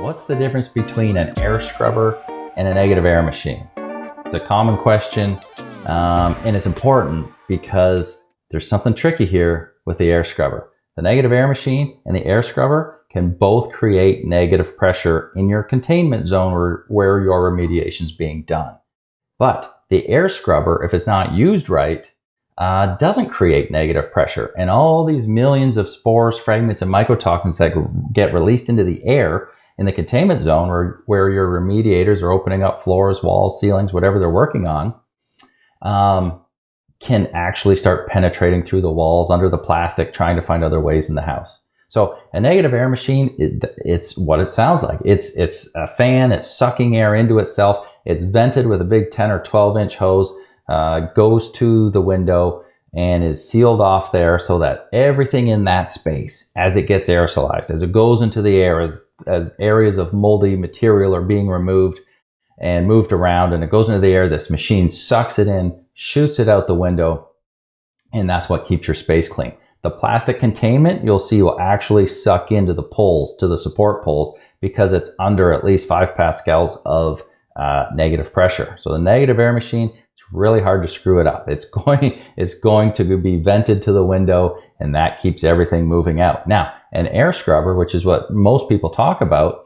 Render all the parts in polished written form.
What's the difference between an air scrubber and a negative air machine? It's a common question, and it's important because there's something tricky here with the air scrubber. The negative air machine and the air scrubber can both create negative pressure in your containment zone where your remediation is being done. But the air scrubber, if it's not used right, doesn't create negative pressure. And all these millions of spores, fragments, and mycotoxins that get released into the air in the containment zone where your remediators are opening up floors, walls, ceilings, whatever they're working on, can actually start penetrating through the walls, under the plastic, trying to find other ways in the house. So a negative air machine, it's what it sounds like. It's a fan, it's sucking air into itself. It's vented with a big 10 or 12 inch hose, goes to the window and is sealed off there so that everything in that space, as it gets aerosolized, as it goes into the air, as areas of moldy material are being removed and moved around and it goes into the air, this machine sucks it in, shoots it out the window, and that's what keeps your space clean. The plastic containment, you'll see, will actually suck into the poles, to the support poles, because it's under at least 5 pascals of negative pressure. So the negative air machine, it's really hard to screw it up. It's going to be vented to the window, and that keeps everything moving out. Now, an air scrubber, which is what most people talk about,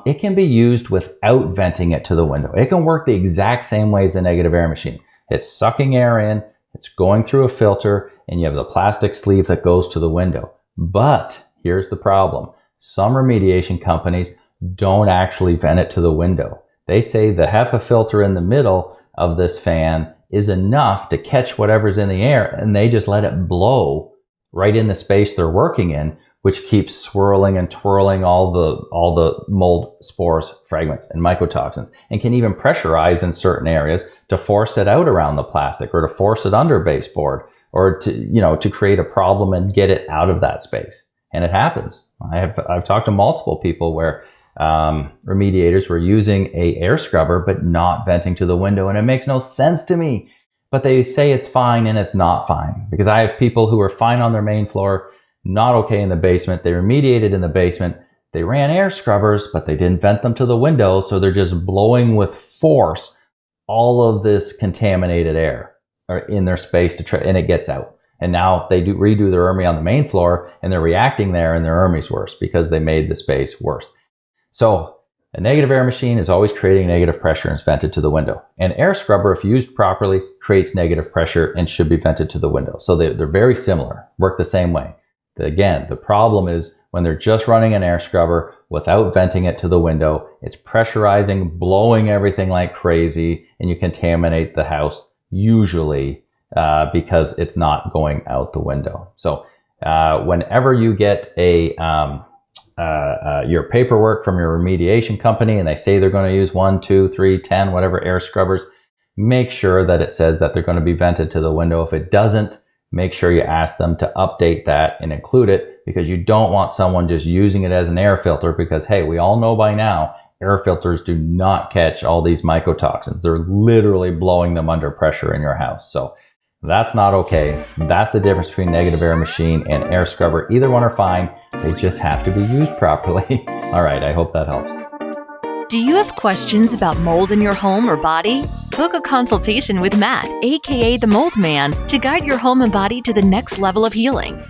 it can be used without venting it to the window. It can work the exact same way as a negative air machine. It's sucking air in, it's going through a filter, and you have the plastic sleeve that goes to the window. But here's the problem. Some remediation companies don't actually vent it to the window. They say the HEPA filter in the middle of this fan is enough to catch whatever's in the air, and they just let it blow right in the space they're working in, which keeps swirling and twirling all the mold, spores, fragments, and mycotoxins, and can even pressurize in certain areas to force it out around the plastic or to force it under baseboard or to create a problem and get it out of that space. And it happens. I've talked to multiple people where remediators were using a air scrubber but not venting to the window, and it makes no sense to me. But they say it's fine, and it's not fine, because I have people who are fine on their main floor, not okay in the basement. They remediated in the basement. They ran air scrubbers, but they didn't vent them to the window, so they're just blowing with force all of this contaminated air in their space and it gets out. And now they redo their ERMI on the main floor, and they're reacting there, and their ERMI's worse because they made the space worse. So a negative air machine is always creating negative pressure and is vented to the window. An air scrubber, if used properly, creates negative pressure and should be vented to the window. So they're very similar, work the same way. Again, the problem is when they're just running an air scrubber without venting it to the window, it's pressurizing, blowing everything like crazy, and you contaminate the house usually because it's not going out the window. So whenever you get your paperwork from your remediation company and they say they're going to use 1, 2, 3, 10, whatever air scrubbers, make sure that it says that they're going to be vented to the window. If it doesn't, make sure you ask them to update that and include it, because you don't want someone just using it as an air filter, because hey, we all know by now, air filters do not catch all these mycotoxins. They're literally blowing them under pressure in your house. So that's not okay. That's the difference between negative air machine and air scrubber. Either one are fine. They just have to be used properly. All right, I hope that helps. Do you have questions about mold in your home or body? Book a consultation with Matt, aka the Mold Man, to guide your home and body to the next level of healing.